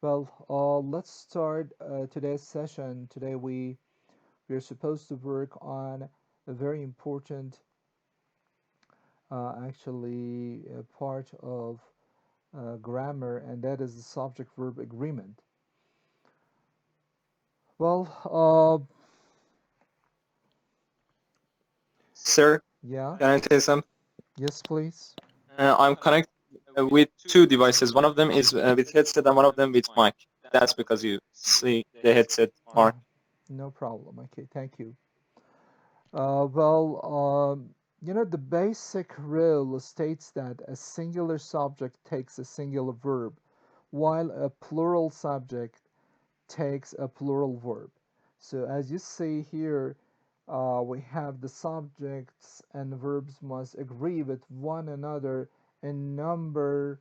Let's start today's session. Today we are supposed to work on a very important, part of grammar, and that is the subject-verb agreement. Well, Sir, yeah, can I tell you something? yes, please. I'm connected with two devices. One of them is with headset and one of them with mic. That's because you see the headset Uh, mark. no problem. Okay, thank you. Uh, well, the basic rule states that a singular subject takes a singular verb, while a plural subject takes a plural verb. So as you see here, we have the subjects and verbs must agree with one another in number,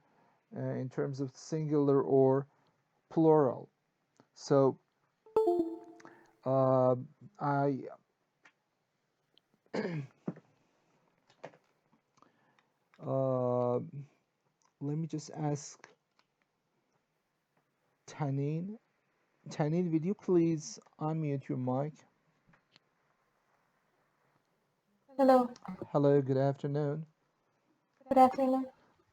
in terms of singular or plural. So uh, I uh, let me just ask Tanin. Tanin, will you please unmute your mic? Hello, Hello, good afternoon. good afternoon.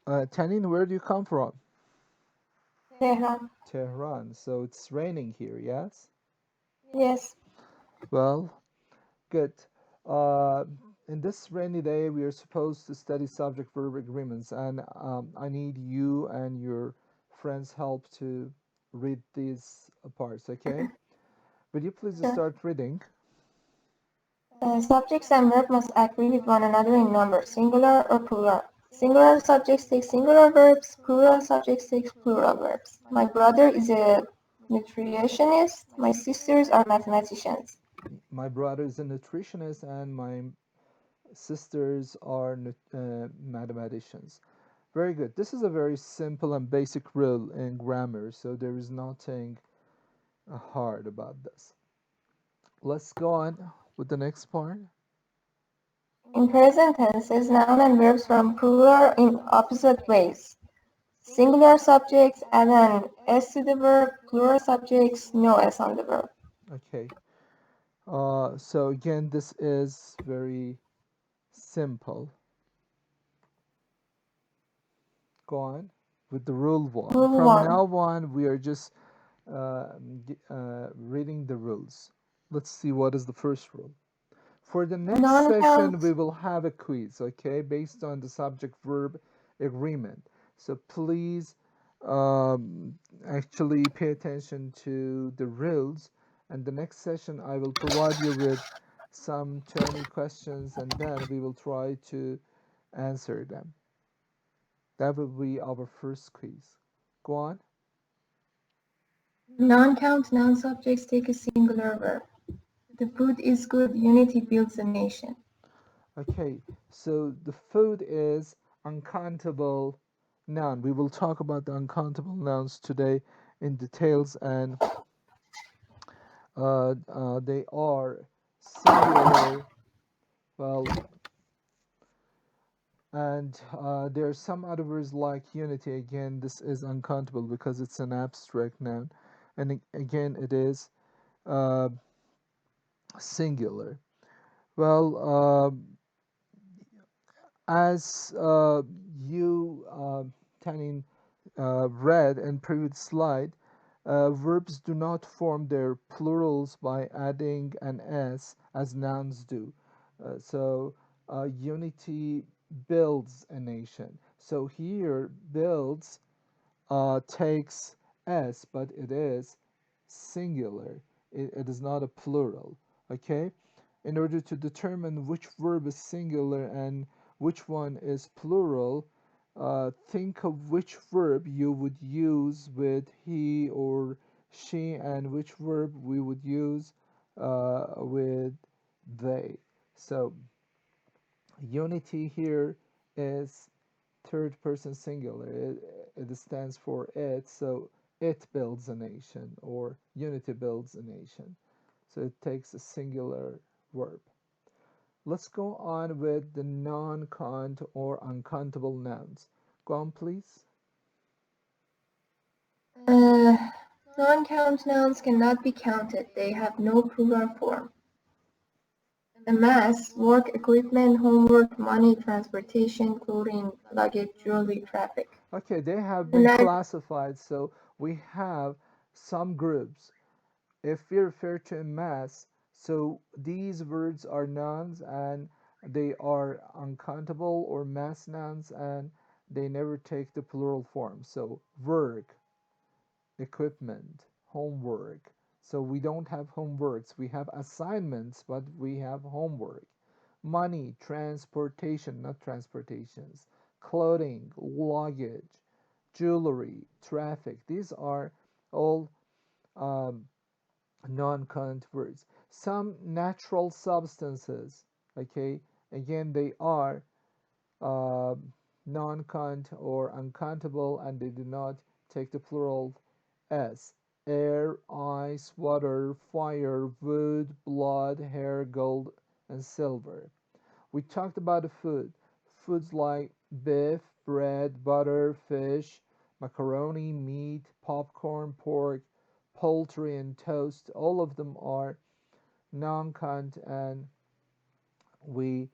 Tanin, where do you come from? Tehran. Tehran. So it's raining here, yes? Yes, Well, good. Uh, in this rainy day, we are supposed to study subject-verb agreements, and I need you and your friends' help to read these parts, okay? Will you please sure. start reading? Subjects and verbs must agree with one another in number, singular or plural. Singular subjects take singular verbs, plural subjects take plural verbs. My brother is a nutritionist, my sisters are mathematicians. My brother is a nutritionist, and my sisters are mathematicians. Very good. This is a very simple and basic rule in grammar, so there is nothing hard about this. Let's go on with the next part. In present tenses, noun and verbs form plural in opposite ways. Singular subjects add an s to the verb, plural subjects no s on the verb. Okay. So again, this is very simple. Go on with the rule one. Rule From 1. now on, we are just reading the rules. Let's see what is the first rule. For the next session, Non-count. we will have a quiz, okay, based on the subject-verb agreement. So please actually pay attention to the rules. And the next session, I will provide you with some 20 questions, and then we will try to answer them. That will be our first quiz. Go on. Non-count noun subjects take a singular verb. The food is good. Unity builds a nation. Okay, so the food is uncountable noun. We will talk about the uncountable nouns today in details, and they are singular. Well, and there are some other words like unity. Again, this is uncountable because it's an abstract noun, and again, it is uh, singular. Well, as you, Tanin, read in previous slide, verbs do not form their plurals by adding an s as nouns do. Unity builds a nation. So here, builds takes s, but it is singular. It is not a plural. Okay? In order to determine which verb is singular and which one is plural, think of which verb you would use with he or she, and which verb we would use with they. So unity here is third person singular. It stands for it, so it builds a nation, or unity builds a nation. So it takes a singular verb. Let's go on with the non-count or uncountable nouns. Go on, please. Non-count nouns cannot be counted. They have no plural form. The mass, work, equipment, homework, money, transportation, clothing, luggage, jewelry, traffic. Okay, they have been And classified, so we have some groups. If we refer to a mass, so these words are nouns and they are uncountable or mass nouns and they never take the plural form. So work, equipment, homework. So we don't have homeworks, we have assignments, but we have homework. Money, transportation, not transportations, clothing, luggage, jewelry, traffic. These are all um, non-count words. Some natural substances, okay, again, they are uh, non-count or uncountable and they do not take the plural s. Air, ice, water, fire, wood, blood, hair, gold, and silver. We talked about the food. Foods like beef, bread, butter, fish, macaroni, meat, popcorn, pork, poultry, and toast. All of them are non-count and we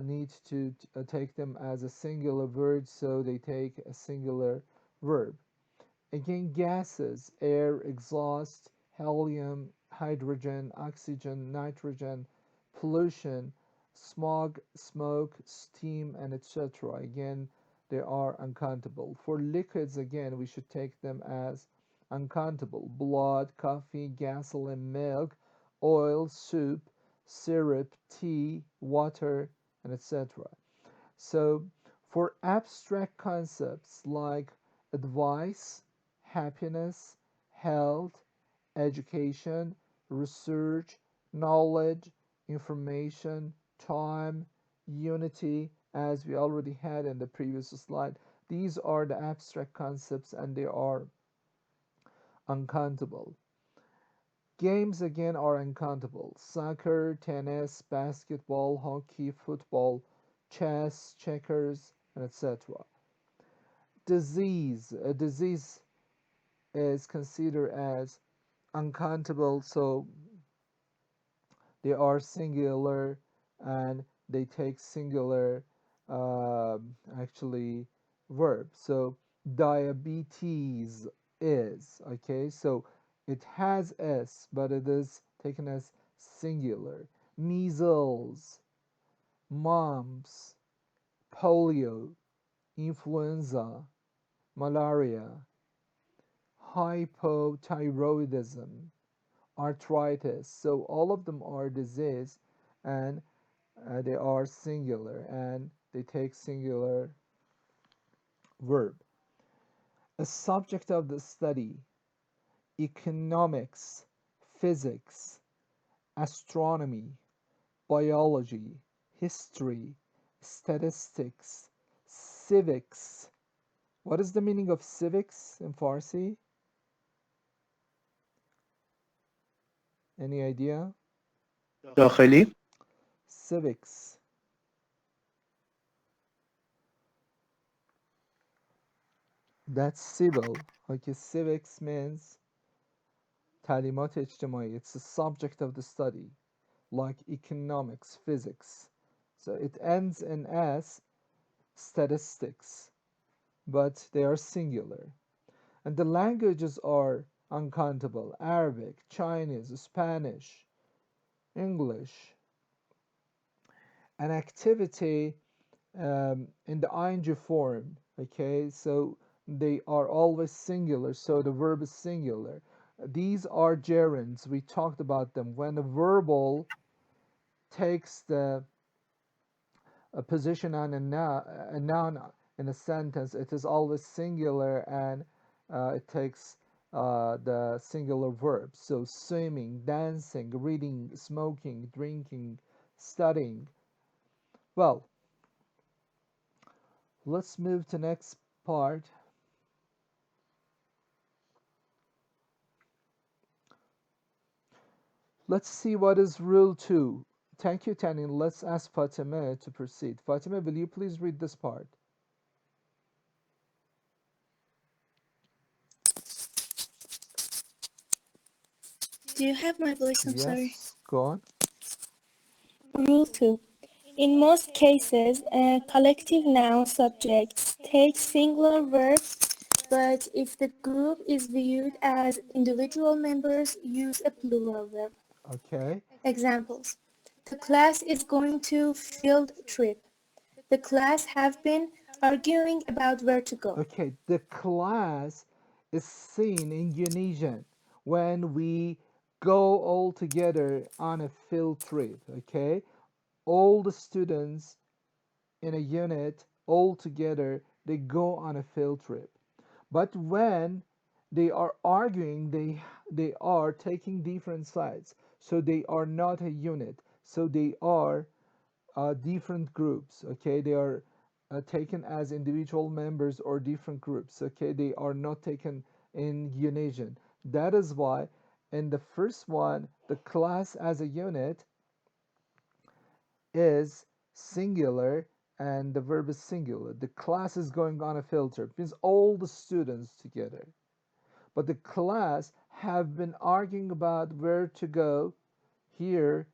need to take them as a singular word, so they take a singular verb. Again, gases, air, exhaust, helium, hydrogen, oxygen, nitrogen, pollution, smog, smoke, steam, and etc. Again, they are uncountable. For liquids, again, we should take them as uncountable. Blood, coffee, gasoline, milk, oil, soup, syrup, tea, water, and etc. So, for abstract concepts like advice, happiness, health, education, research, knowledge, information, time, unity, as we already had in the previous slide, these are the abstract concepts and they are uncountable. Games again are uncountable. Soccer, tennis, basketball, hockey, football, chess, checkers, and etc. Disease. A disease is considered as uncountable, so they are singular and they take singular actually verb. So diabetes is, okay, so it has s but it is taken as singular. Measles, mumps, polio, influenza, malaria, hypothyroidism, arthritis. So all of them are disease and they are singular and they take singular verb. A subject of the study: economics, physics, astronomy, biology, history, statistics, civics. What is the meaning of civics in Farsi? Any idea? داخلی Civics. That's civil. Okay, civics means تعلیمات اجتماعی. It's the subject of the study, like economics, physics. So it ends in s, statistics, but they are singular. And the languages are uncountable: Arabic, Chinese, Spanish, English. An activity in the ing form, okay, so they are always singular, so the verb is singular. These are gerunds. We talked about them. When a verbal takes the a position on a noun in a sentence, it is always singular and it takes the singular verb. So swimming, dancing, reading, smoking, drinking, studying. Well, let's move to next part. Let's see what is rule 2. Thank you, Tanin. Let's ask Fatima to proceed. Fatima, will you please read this part? Do you have my voice? I'm sorry. Yes, go on. Rule 2. In most cases, collective noun subjects take singular verbs, but if the group is viewed as individual members, use a plural verb. Okay. Examples. The class is going to field trip. The class have been arguing about where to go. Okay, the class is seen in Unisian when we go all together on a field trip. Okay, all the students in a unit all together they go on a field trip. But when they are arguing, they are taking different sides. So they are not a unit. So they are different groups. Okay, they are taken as individual members or different groups. Okay, they are not taken in unison. That is why in the first one, the class as a unit is singular and the verb is singular. The class is going on a filter. It means all the students together. But the class have been arguing about where to go. Here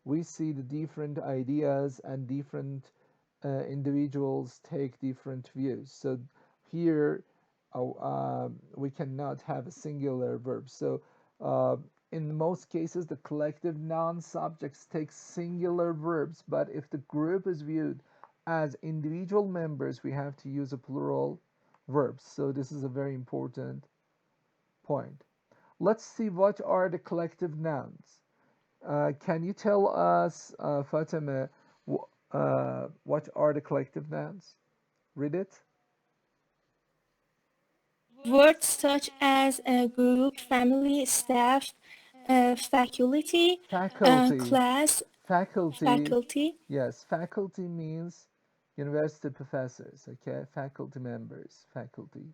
we see the different ideas and different individuals take different views. So here we cannot have a singular verb. So uh, in most cases, the collective noun subjects take singular verbs, but if the group is viewed as individual members, we have to use a plural verbs. So this is a very important point. Let's see what are the collective nouns. Can you tell us, Fatima, what are the collective nouns? Read it. Words such as group, family, staff, faculty, Faculty. class, Faculty. faculty, Yes, faculty means university professors. Okay, faculty members. Faculty.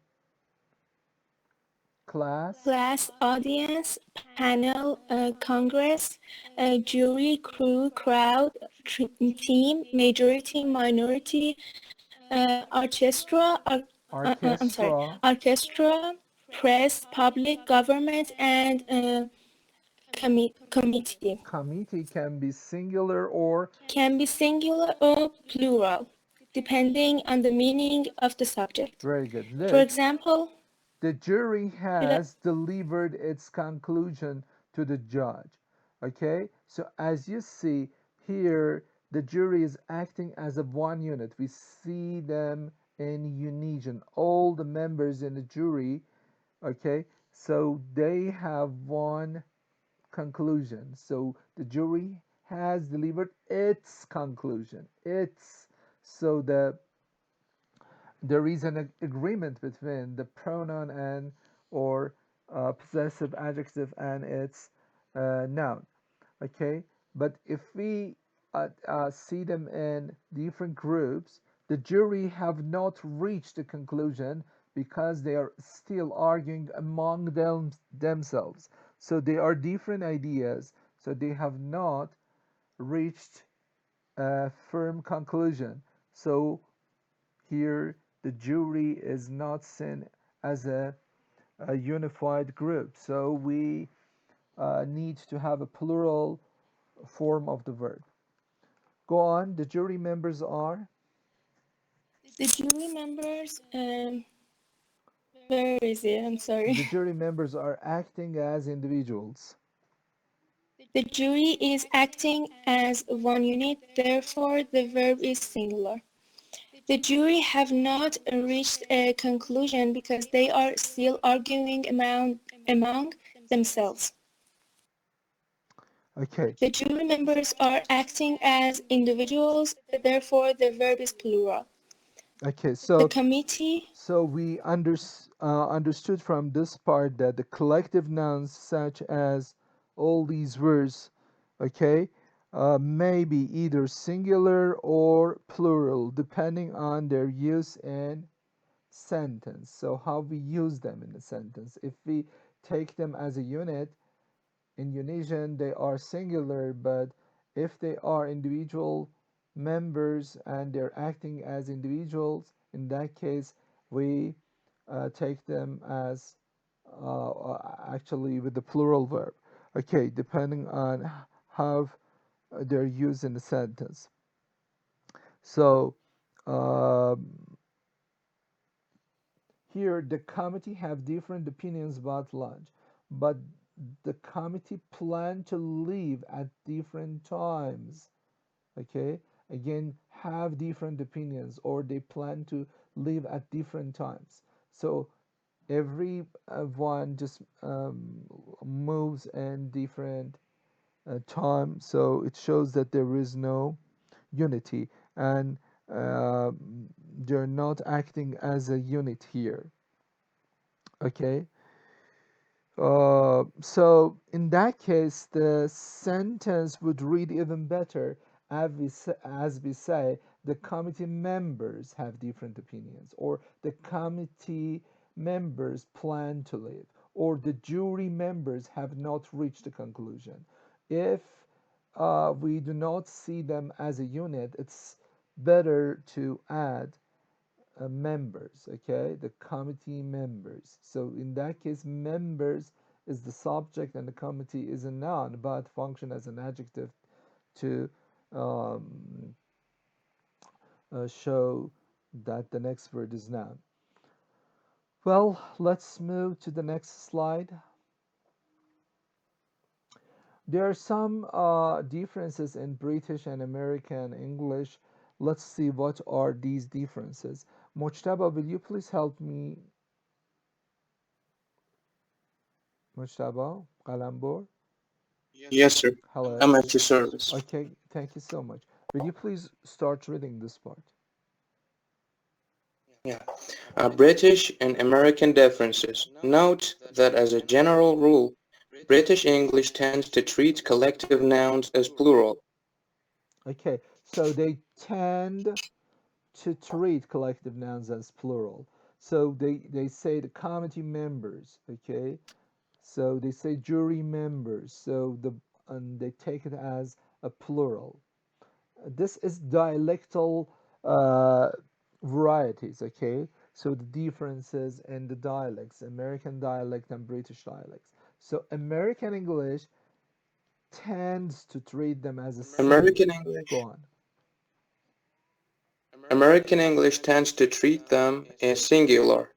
Class. class, audience, panel, congress, jury, crew, crowd, team, majority, minority, I'm sorry, Orchestra. orchestra, press, public, government, and committee. Committee can be singular or Can be singular or plural, depending on the meaning of the subject. very good. For Look, example, the jury should I, has delivered its conclusion to the judge. Okay, so as you see here, the jury is acting as a one unit. We see them in unison, all the members in the jury. Okay, so they have one conclusion. So the jury has delivered its conclusion. Its, so there is an agreement between the pronoun and or possessive adjective and its noun. Okay, but if we see them in different groups, the jury have not reached a conclusion because they are still arguing among themselves. So they are different ideas, so they have not reached a firm conclusion. So here, the jury is not seen as a unified group, so we need to have a plural form of the verb. Go on, the jury members are? the jury members, where is it? I'm sorry. The jury members are acting as individuals. The jury is acting as one unit, therefore the verb is singular. The jury have not reached a conclusion because they are still arguing among themselves. Okay, The jury members are acting as individuals, therefore the verb is plural. okay, The so committee, we understood from this part that the collective nouns such as all these words, okay, may be either singular or plural depending on their use in sentence. So how we use them in a sentence. If we take them as a unit, in unison they are singular, but if they are individual members and they're acting as individuals, in that case we take them as actually with the plural verb. Okay, depending on how they're used in the sentence. So here the committee have different opinions about lunch, but the committee plan to leave at different times. Okay, again, have different opinions or they plan to leave at different times. So every one just moves in different time, so it shows that there is no unity and uh, they're not acting as a unit here. Okay, so in that case, the sentence would read even better as we say, the committee members have different opinions, or the committee members plan to leave, or the jury members have not reached a conclusion. If we do not see them as a unit, it's better to add members, okay, the committee members. So in that case, members is the subject and the committee is a noun, but function as an adjective to um, show that the next word is noun. Well, let's move to the next slide. There are some differences in British and American English. Let's see what are these differences. Mojtaba, will you please help me? Mojtaba, Kalambor. Yes, sir. Hello. I'm at your service. Okay, thank you so much. Will you please start reading this part? Yeah. British and American differences. Note that as a general rule, British English tends to treat collective nouns as plural. Okay, so they tend to treat collective nouns as plural. So they say the committee members, okay? So they say jury members. So and they take it as a plural. This is dialectal uh, varieties, okay? So the differences in the dialects, American dialect and British dialects. So American English tends to treat them as a singular. American Go English on. American English tends to treat them as singular.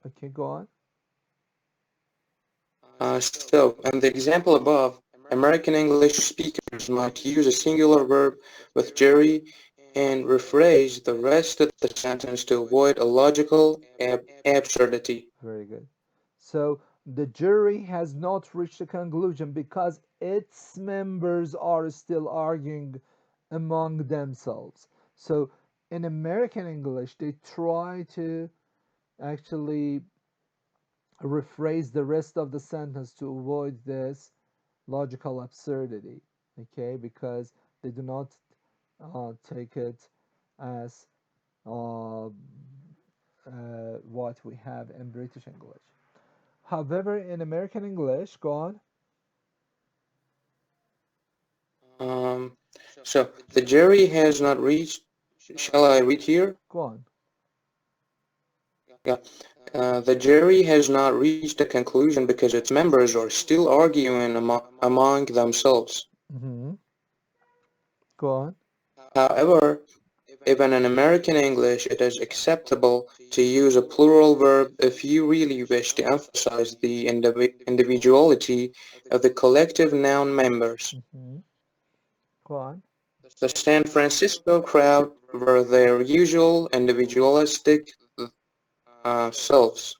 Okay, go on. So, in the example above, American English speakers might use a singular verb with jury and rephrase the rest of the sentence to avoid a logical absurdity. Very good. So the jury has not reached a conclusion because its members are still arguing among themselves. So in American English, they try to actually rephrase the rest of the sentence to avoid this logical absurdity, okay, because they do not take it as what we have in British English. However, in American English, go on. Um, so, the jury has not reached, shall I read here? Go on. Yeah. The jury has not reached a conclusion because its members are still arguing among themselves. Mm-hmm. Go on. However, even in American English, it is acceptable to use a plural verb if you really wish to emphasize the individuality of the collective noun members. Mm-hmm. Go on. The San Francisco crowd were their usual individualistic selves.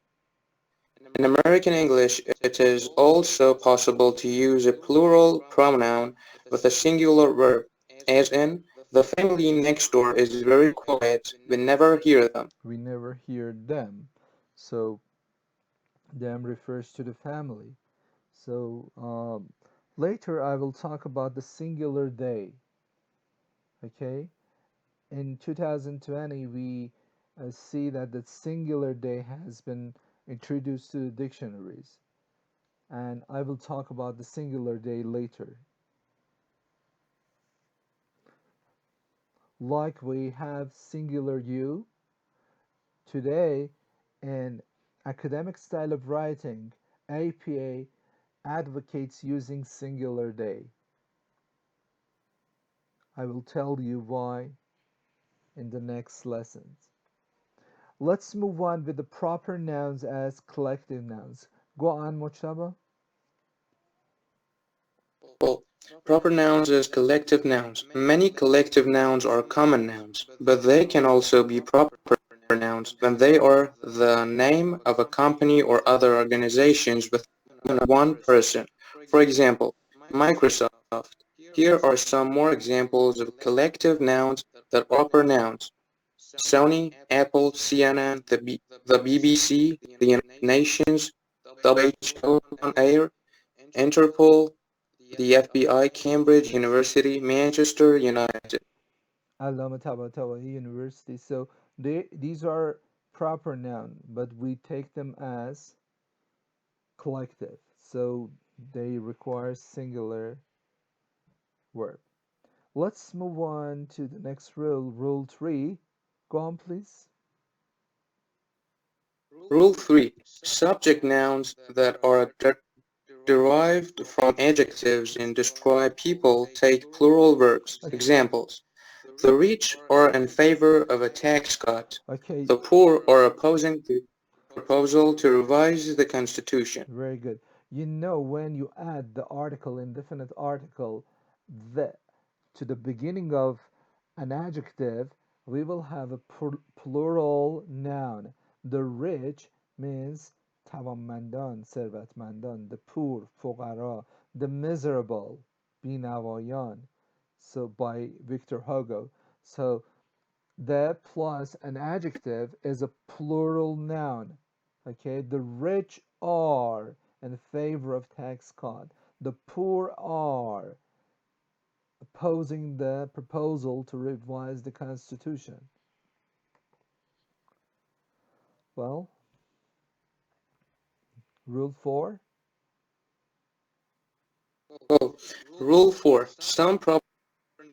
In American English, it is also possible to use a plural pronoun with a singular verb, as in, the family next door is very quiet, we never hear them. We never hear them. So them refers to the family. So later I will talk about the singular they. Okay. In 2020, we see that the singular they has been introduced to the dictionaries, and I will talk about the singular they later. Like we have singular you today in academic style of writing, APA advocates using singular they. I will tell you why in the next lessons. Let's move on with the proper nouns as collective nouns. Go on, Mojtaba. Well, proper nouns as collective nouns. Many collective nouns are common nouns, but they can also be proper nouns when they are the name of a company or other organizations with more than one person. For example, Microsoft. Here are some more examples of collective nouns that are proper nouns. Sony, Apple, CNN, the BBC, the United Nations, WHO on air, Interpol, the FBI, Cambridge University, Manchester United. Allama Tabatabai University. So these are proper noun, but we take them as collective. So they require singular verb. Let's move on to the next rule, Rule 3. Go on, please. Rule 3. Subject nouns that are derived from adjectives and describe people take plural verbs. Okay. Examples. The rich are in favor of a tax cut. Okay, The poor are opposing the proposal to revise the Constitution. very good. You know, when you add the article, indefinite article, the to the beginning of an adjective, we will have a plural noun. The rich means توانمندان، ثروتمندان. The poor، فقرا. The miserable، بینوایان. So by Victor Hugo. So the plus an adjective is a plural noun. Okay, the rich are in favor of tax cut. The poor are opposing the proposal to revise the Constitution. Well, Rule 4. Oh, Rule 4. Some proper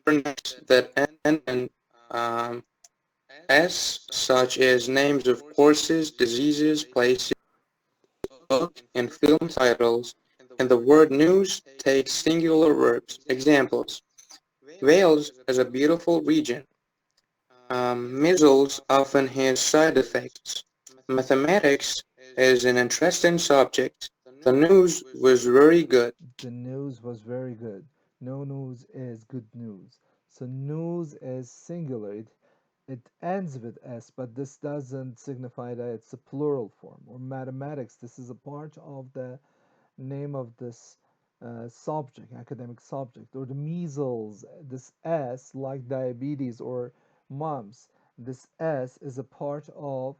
nouns that end in s, such as names of courses, diseases, places, book, and film titles, and the word news take singular verbs. Examples. Wales is a beautiful region. Measles often has side effects. Mathematics is an interesting subject. The news was very good. The news was very good. No news is good news. So news is singular. It ends with s, but this doesn't signify that it's a plural form. Or mathematics, this is a part of the name of this subject, academic subject. Or the measles, this s, like diabetes or mumps, this s is a part of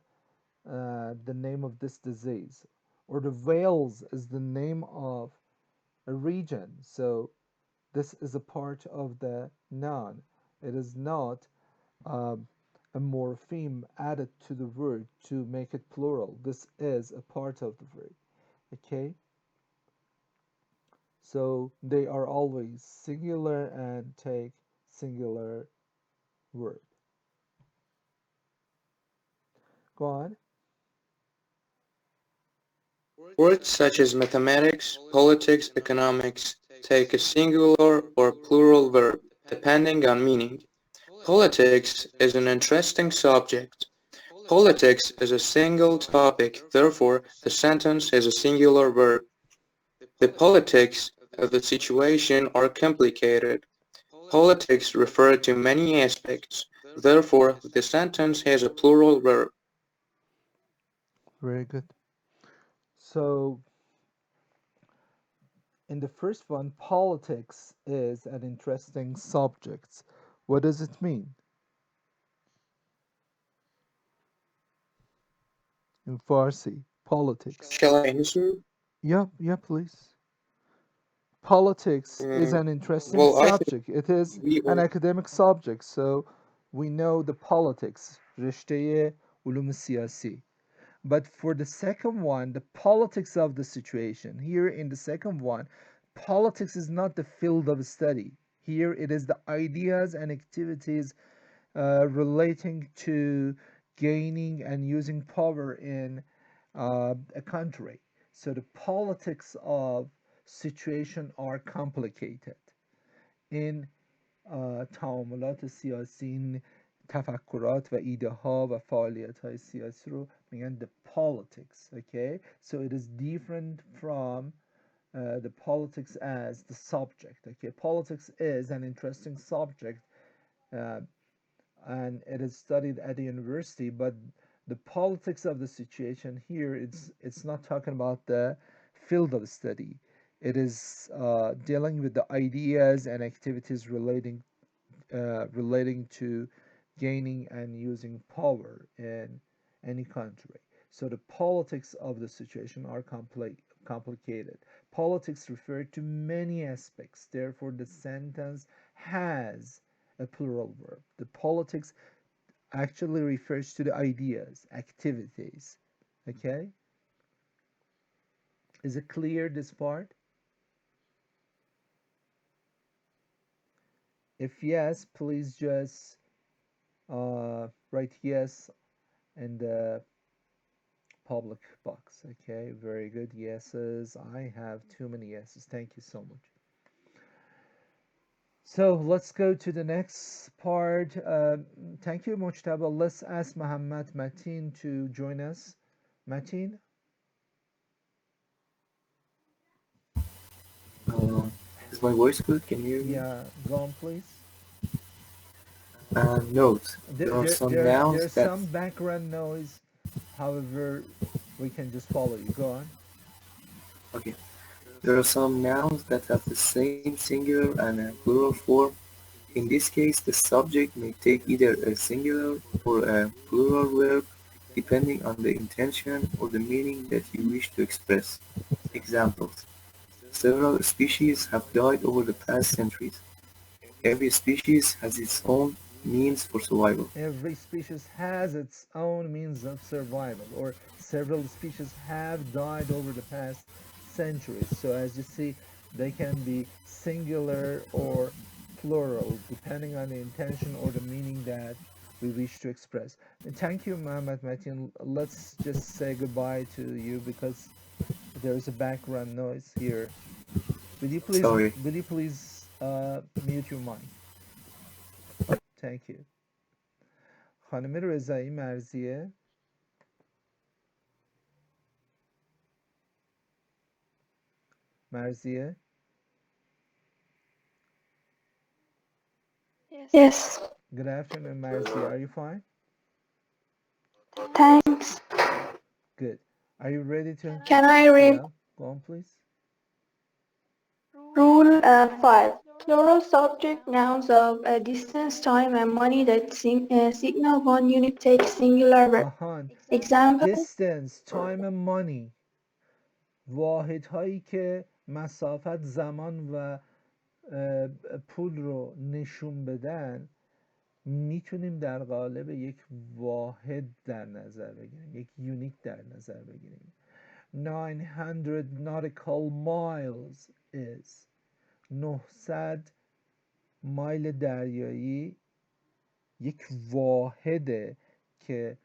the name of this disease. Or the Wales is the name of a region. So this is a part of the noun. It is not um, a morpheme added to the word to make it plural. This is a part of the word. Okay? So they are always singular and take singular verb. Go on. Words such as mathematics, politics, economics take a singular or plural verb, depending on meaning. Politics is an interesting subject. Politics is a single topic, therefore the sentence has a singular verb. The politics of the situation are complicated. Politics refer to many aspects, therefore the sentence has a plural verb. Very good. So in the first one, politics is an interesting subject. What does it mean in Farsi? Politics. Shall I answer? Yeah, yeah, please. Politics is Mm, an interesting well, I think subject. It is we an are. academic subject, so we know the politics, رشته علوم سیاسی. But for the second one, the politics of the situation, here in the second one, politics is not the field of study. Here it is the ideas and activities relating to gaining and using power in a country. So the politics of situation are complicated. این تعاملات سیاسی، این تفکرات و ایده ها و فعالیت های سیاسی رو میگن the politics. Okay, so it is different from the politics as the subject. Okay, politics is an interesting subject, uh, and it is studied at the university, but the politics of the situation here, it's not talking about the field of study. It is dealing with the ideas and activities relating to gaining and using power in any country. So the politics of the situation are complicated. Politics refer to many aspects, therefore the sentence has a plural verb. The politics actually refers to the ideas, activities. Okay? Is it clear, this part? If yes, please just write yes in the public box. Okay, very good. Yeses. I have too many yeses. Thank you so much. So let's go to the next part. Thank you, Mujtaba. Let's ask Muhammad Mateen to join us. Mateen? Uh, is my voice good? Can you hear me? Yeah, go on, please. Note, there are some nouns There's that, some background noise. However, we can just follow you. Go on. okay, there are some nouns that have the same singular and a plural form. In this case, the subject may take either a singular or a plural verb depending on the intention or the meaning that you wish to express. Examples: several species have died over the past centuries. Every species has its own means for survival. Every species has its own means of survival, or several species have died over the past centuries. So, as you see, they can be singular or plural depending on the intention or the meaning that we wish to express. And thank you, Mohammed Matin. Let's just say goodbye to you because there is a background noise here. Sorry. Will you please mute your mic? Thank you. خانم رضایی مرزیه. مرزیه. Yes, Good afternoon, Marcia. Are you fine? thanks. Good. Are you ready to? Can I read Yeah, go on, please. Rule 5? Plural subject nouns of distance, time, and money that signal one unit take singular verb. آهان. Example: Distance, time and money. واحدهایی که مسافت، زمان و پول رو نشون بدن میتونیم در قالب یک واحد در نظر بگیریم، یک یونیت در نظر بگیریم. 900 nautical miles is 900 مایل دریایی یک واحده که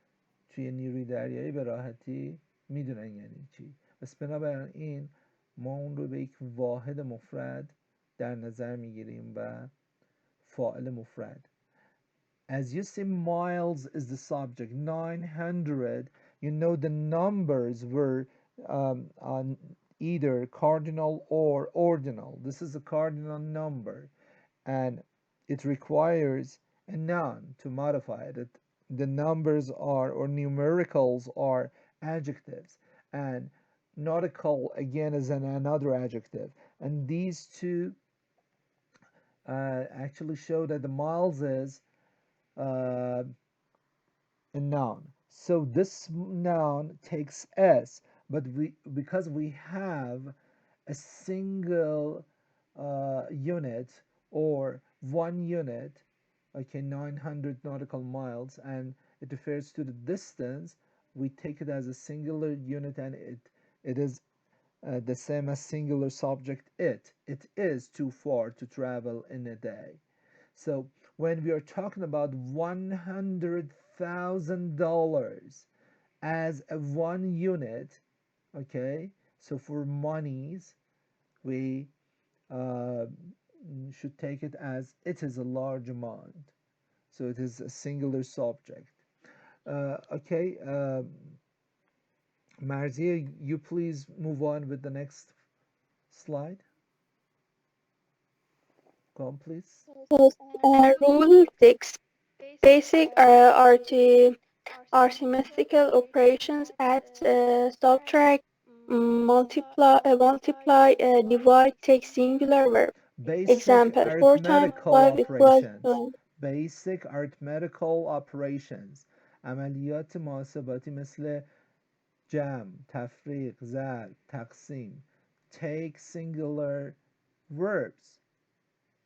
توی نیروی دریایی به راحتی میدونن یعنی چی. پس بنابراین ما اون رو به یک واحد مفرد در نظر میگیریم و فاعل مفرد. As you see, miles is the subject. 900, you know the numbers were on either cardinal or ordinal. This is a cardinal number, and it requires a noun to modify it. The numbers are, or numericals are, adjectives, and nautical again is another adjective. And these two actually show that the miles is a noun. So this noun takes s, but because we have a single unit or one unit, okay, 900 nautical miles, and it refers to the distance, we take it as a singular unit, and it is the same as singular subject it. It is too far to travel in a day. So when we are talking about $100,000 as a one unit, okay, so for monies, we uh, should take it as it is a large amount. So it is a singular subject. Okay, Marzia, you please move on with the next slide. Go on, please. Yes, rule 6. Basic arithmetical operations add, subtract, divide take singular verb. Basic Example, 4 times arithmetical 5 equals operations. 20. Basic arithmetical operations. عملیات محاسباتی مثل جمع، تفریق، ضرب، تقسیم. Take singular verbs.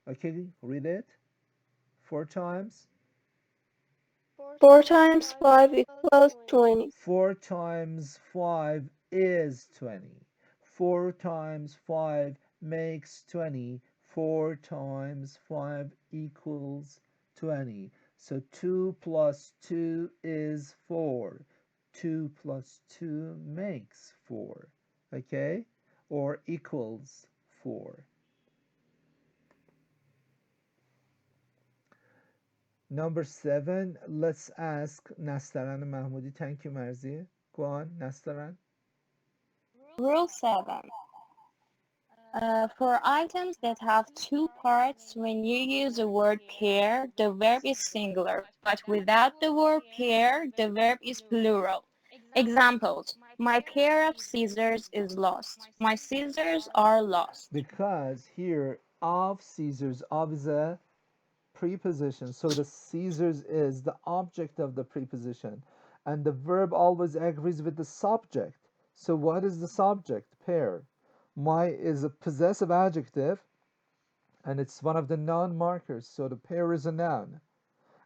Okay, read it. 4 times. 4 times 5 equals 20. 4 times 5 is 20. 4 times 5 makes 20. 4 times 5 equals 20. So 2 plus 2 is 4. 2 plus 2 makes 4. Okay? Or equals 4. Number 7, let's ask Nastaran Mahmoudi. Thank you, Marzi. Go on, Nastaran. Rule 7. For items that have two parts, when you use the word pair, the verb is singular, but without the word pair, the verb is plural. Examples: my pair of scissors is lost. My scissors are lost. Because here of Caesars, of is a preposition, so the Caesars is the object of the preposition, and the verb always agrees with the subject. So what is the subject? Pair. My is a possessive adjective, and it's one of the noun markers, so the pair is a noun,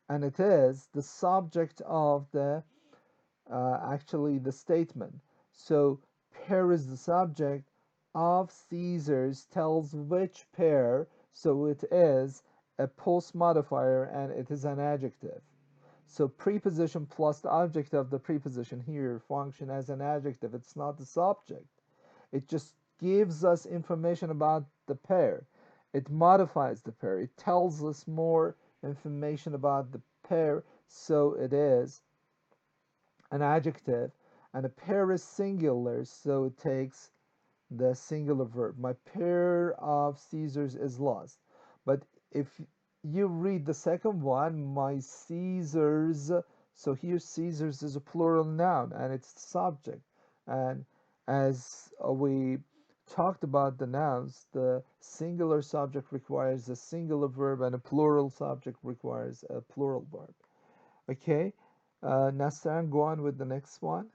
and it is the subject of the actually the statement. So pair is the subject of Caesars tells which pair, so it is a post modifier and it is an adjective. So preposition plus the object of the preposition here function as an adjective. It's not the subject. It just gives us information about the pair. It modifies the pair. It tells us more information about the pair, so it is an adjective, and a pair is singular, so it takes the singular verb. My pair of Caesars is lost. But if you read the second one, my Caesars, so here Caesars is a plural noun and it's the subject. And as we talked about the nouns, the singular subject requires a singular verb and a plural subject requires a plural verb. Okay, Nassan, go on with the next one.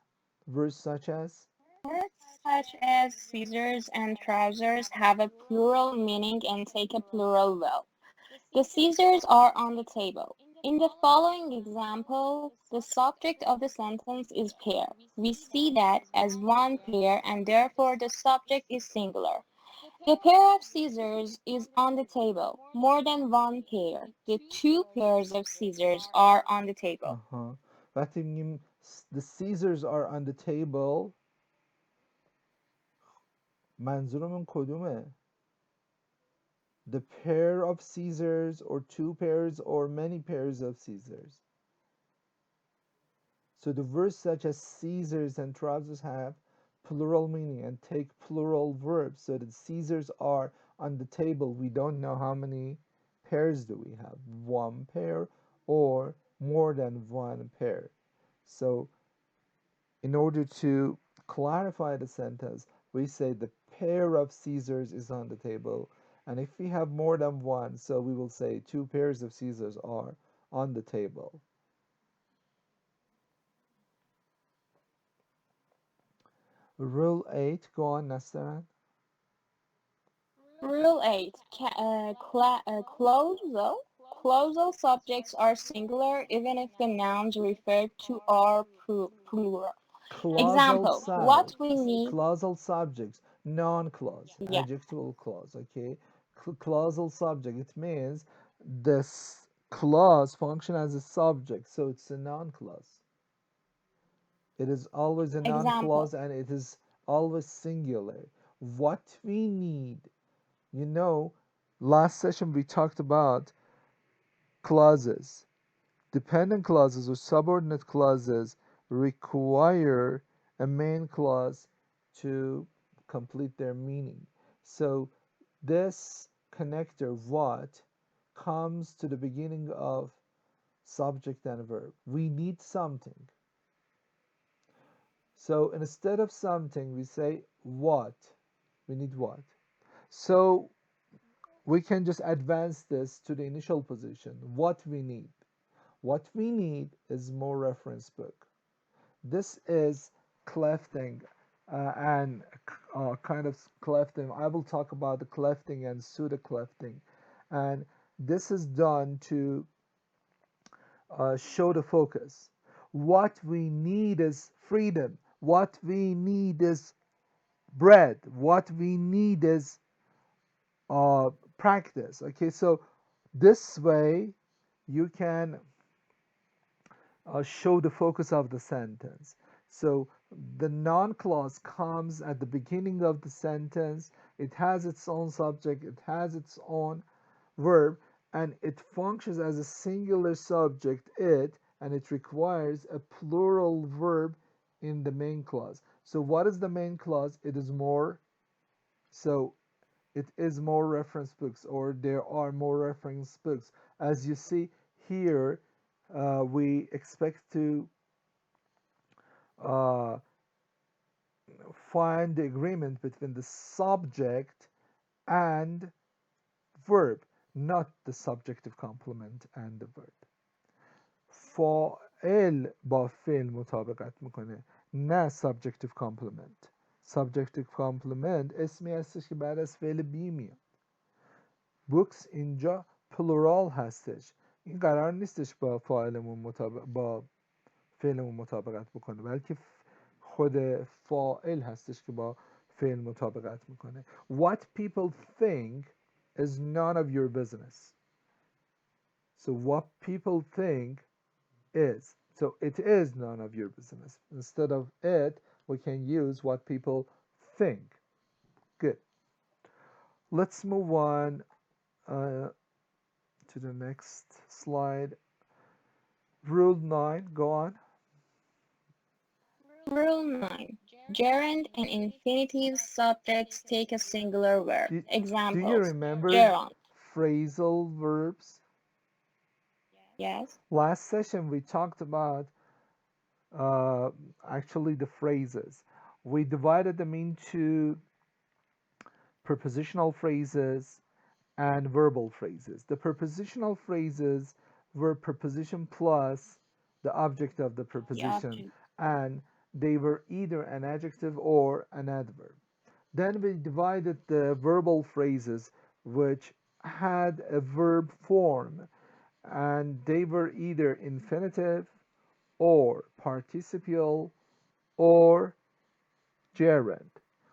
Verse such as. Words such as scissors and trousers have a plural meaning and take a plural verb. The scissors are on the table. In the following example, the subject of the sentence is pair. We see that as one pair and therefore the subject is singular. The pair of scissors is on the table. More than one pair. The two pairs of scissors are on the table. وقتی میگیم the Caesars are on the table منظورمون کدومه؟ The pair of Caesars or two pairs or many pairs of Caesars. So the words such as Caesars and trousers have plural meaning and take plural verbs. So the Caesars are on the table. We don't know how many pairs do we have. One pair or more than one pair. So in order to clarify the sentence, we say the pair of Caesars is on the table. And if we have more than one, so we will say two pairs of Caesars are on the table. Rule 8, go on, Nastaran. Rule 8. Clausal subjects are singular even if the nouns referred to are plural. Clausal Example, what we need, clausal subjects, non-clause, yeah, adjectival clause, okay? Clausal subject, it means this clause function as a subject, so it's a non-clause. It is always a example, non-clause and it is always singular. What we need. You know, last session we talked about clauses. Dependent clauses or subordinate clauses require a main clause to complete their meaning. So this connector what comes to the beginning of subject and verb. We need something. So instead of something, we say what. We need what. So we can just advance this to the initial position. What we need. What we need is more reference book. This is clefting and kind of clefting. I will talk about the clefting and pseudo clefting. And this is done to show the focus. What we need is freedom. What we need is bread. What we need is practice. Okay, so this way you can show the focus of the sentence. So the noun clause comes at the beginning of the sentence. It has its own subject, it has its own verb, and it functions as a singular subject, it, and it requires a plural verb in the main clause. So what is the main clause? It is more. So it is more reference books, or there are more reference books. As you see here, we expect to uh, find the agreement between the subject and verb, not the subjective complement and the verb. فاعل با فعل مطابقت میکنه، نه subjective complement. Subjective complement اسمی هستش که بعد از فعل بی میاد. books اینجا plural هستش. این قرار نیستش با با فعلمون مطابقت بکنه، بلکه خود فاعل هستش که با فعل مطابقت میکنه. What people think is none of your business. So what people think is. So it is none of your business. Instead of it, we can use what people think. Good. Let's move on to the next slide. Rule 9, go on. Rule 9. Gerund and infinitive subjects take a singular verb. Do you Examples. remember Gerund. phrasal verbs? Yes. Last session we talked about actually the phrases. We divided them into prepositional phrases and verbal phrases. The prepositional phrases were preposition plus the object of the The preposition, object. and they were either an adjective or an adverb. Then we divided the verbal phrases, which had a verb form, and they were either infinitive or participial or gerund.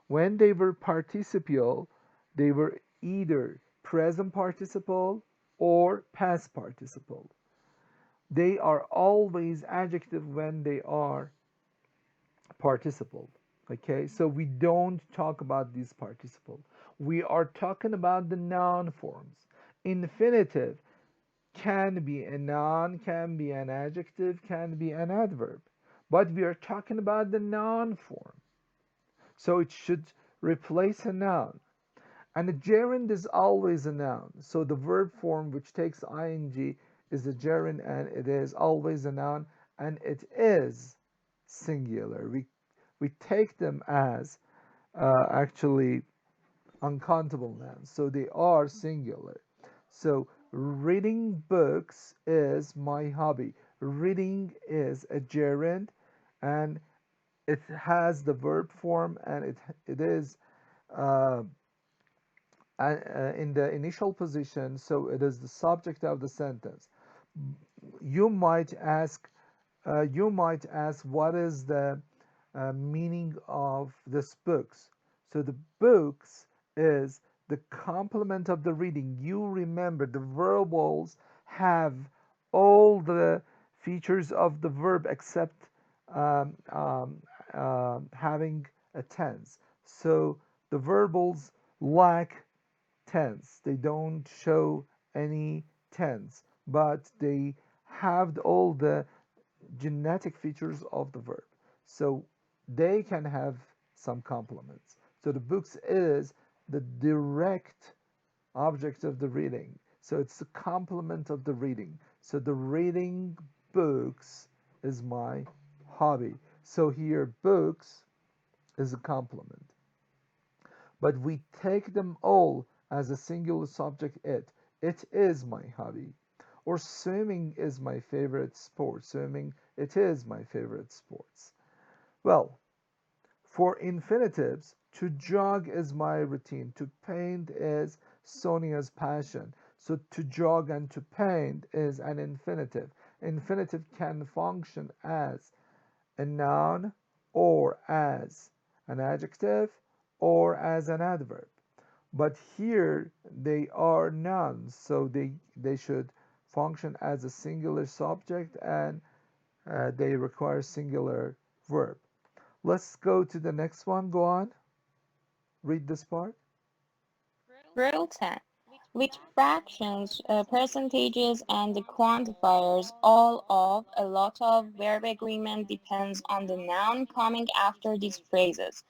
When they were participial, they were either present participle or past participle. They are always adjective when they are participle. Okay, so we don't talk about these participle. We are talking about the noun forms. Infinitive can be a noun, can be an adjective, can be an adverb. But we are talking about the noun form. So it should replace a noun. And a gerund is always a noun. So the verb form which takes ing is a gerund, and it is always a noun, and it is singular. We take them as actually uncountable nouns. So they are singular. So reading books is my hobby. Reading is a gerund, and it has the verb form, and it is uh, in the initial position, so it is the subject of the sentence. You might ask, what is the meaning of this books? So the books is the complement of the reading. You remember the verbals have all the features of the verb except having a tense. So The verbals lack tense. They don't show any tense, but they have all the genetic features of the verb. So they can have some complements. So the books is the direct object of the reading. So it's the complement of the reading. So the reading books is my hobby. So here books is a complement. But we take them all as a singular subject it. It is my hobby. Or swimming is my favorite sport. Swimming, it is my favorite sports. Well, for infinitives, to jog is my routine. To paint is Sonia's passion. So to jog and to paint is an infinitive. Infinitive can function as a noun or as an adjective or as an adverb. But here they are nouns, so they should function as a singular subject and they require singular verb. Let's go to the next one. Go on. Read this part. Rule 10. With fractions, percentages, and the quantifiers all of, a lot of verb agreement depends on the noun coming after these phrases.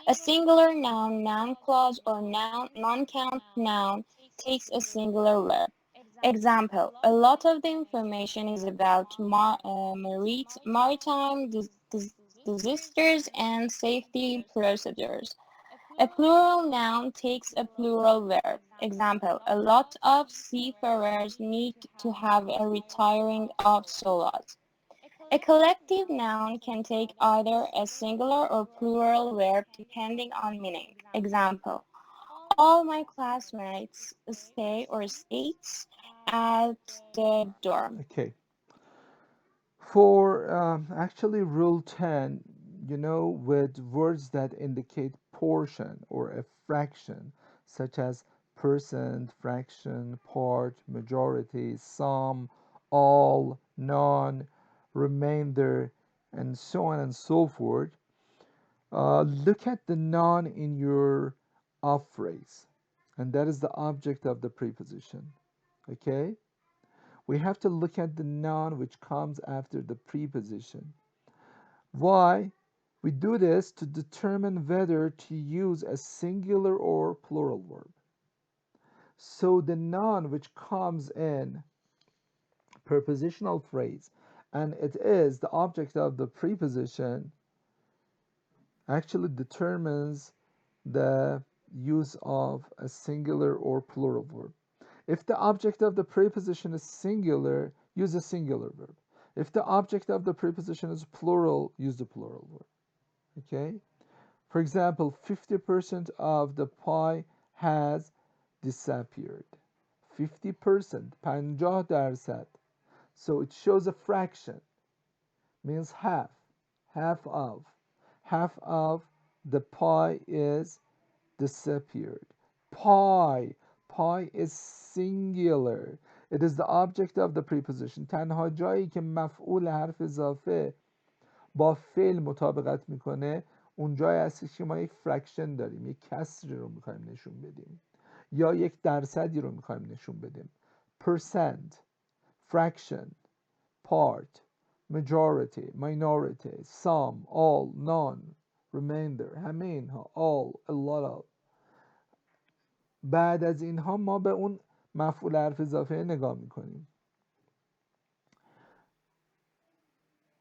A singular noun, noun clause, or noun, non-count noun takes a singular verb. Example, a lot of the information is about maritime disasters and safety procedures. A plural noun takes a plural verb. Example, a lot of seafarers need to have a retiring of solas. A collective noun can take either a singular or plural verb depending on meaning. Example, all my classmates stay or stays at the dorm. Okay. For actually Rule 10, with words that indicate portion or a fraction, such as percent, fraction, part, majority, sum, all, none, remainder, and so on and so forth, look at the noun in your of phrase, and that is the object of the preposition. Okay? We have to look at the noun which comes after the preposition. Why? We do this to determine whether to use a singular or plural verb. So the noun which comes in prepositional phrase and it is the object of the preposition actually determines the use of a singular or plural verb. If the object of the preposition is singular, use a singular verb. If the object of the preposition is plural, use the plural verb. Okay? For example, 50% of the pie has disappeared. 50%, 50%. So it shows a fraction, means half, half of. Half of the pie is disappeared. Pie. Pie is singular. It is the object of the preposition. تنها جایی که مفعول حرف اضافه با فعل مطابقت میکنه اون جایی هستش که ما یک فرکشن داریم، یک کسری رو میخوایم نشون بدیم یا یک درصدی رو میخوایم نشون بدیم. percent, fraction, part, majority, minority, some, all, none, remainder، همه اینها all, a lot of. بعد از اینها ما به اون مفعول حرف اضافه نگاه میکنیم.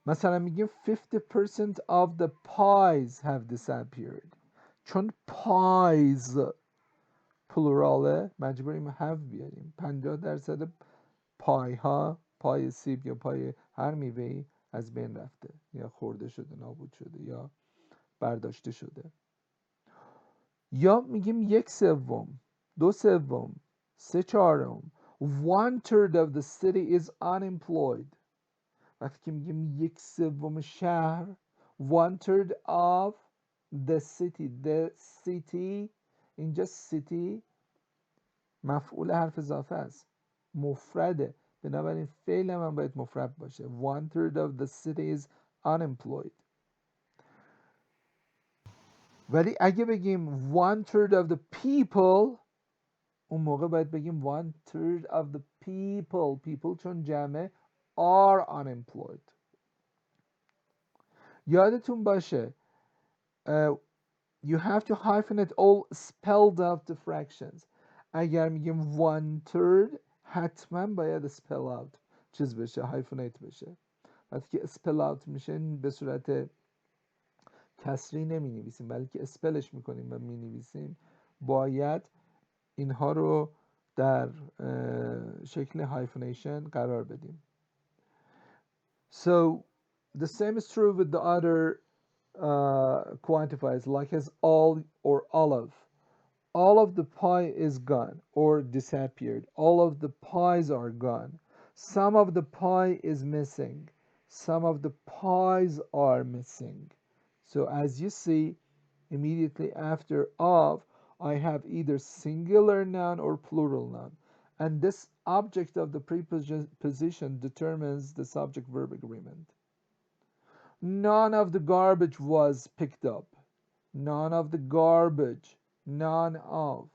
مثلا میگیم 50% of the pies have disappeared. چون pies پلوراله مجبوریم have بیاریم. 50% پای ها، پای سیب یا پای هر میوه‌ای از بین رفته یا خورده شده، نابود شده یا برداشته شده. یا میگیم 1/3، 2/3، 3/4. 1/3 of the city is unemployed. وقتی که میگیم 1/3 شهر، 1/3 of the city. the city، اینجا city مفعول حرف اضافه است، مفرده، بنابراین فعل من باید مفرد باشه. 1/3 of the city is unemployed. ولی اگه بگیم one third of the people، اون موقع باید بگیم one third of the people چون جمعه are unemployed. یادتون باشه you have to hyphenate all spelled out the fractions. اگر میگیم one third حتما باید spell out چیز بشه hyphenate بشه. وقتی که spell out میشه به صورت کسری نمی نویسیم بلکه اسپلش میکنیم و می نویسیم، باید اینها رو در شکل هایفنیشن قرار بدیم. So the same is true with the other quantifiers like as all or all of. All of the pie is gone or disappeared. All of the pies are gone. Some of the pie is missing. Some of the pies are missing. So as you see, immediately after of, I have either singular noun or plural noun. And this object of the preposition determines the subject-verb agreement. None of the garbage was picked up. None of the garbage. None of.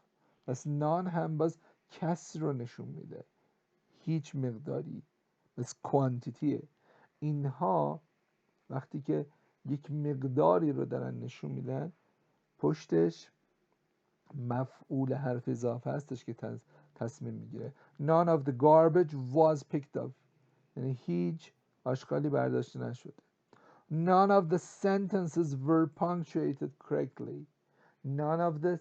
پس none هم باز کسر رو نشون میده، هیچ مقداری، پس quantity. اینها وقتی که یک مقداری رو دارن نشون میدن پشتش مفعول حرف اضافه هستش که تصمیم میگیره. None of the garbage was picked up، یعنی هیچ آشغالی برداشته نشده. None of the sentences were punctuated correctly. None of the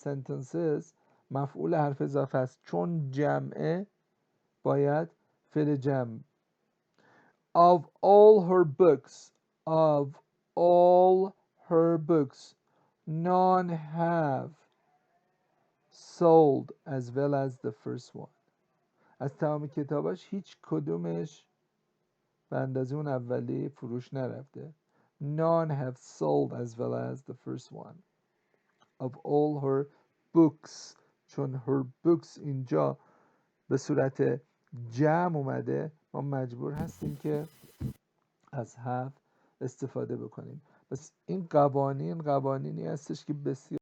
sentences مفعول حرف اضافه است، چون جمعه باید فعل جمع. Of all her books, of all her books, none have sold as well as the first one. از تمام کتاباش هیچ کدومش به اندازه اون اولی فروش نرفته. None have sold as well as the first one. Of all her books، چون her books اینجا به صورت جمع اومده ما مجبور هستیم که از have استفاده بکنیم. پس این قوانینی هستش که بسیار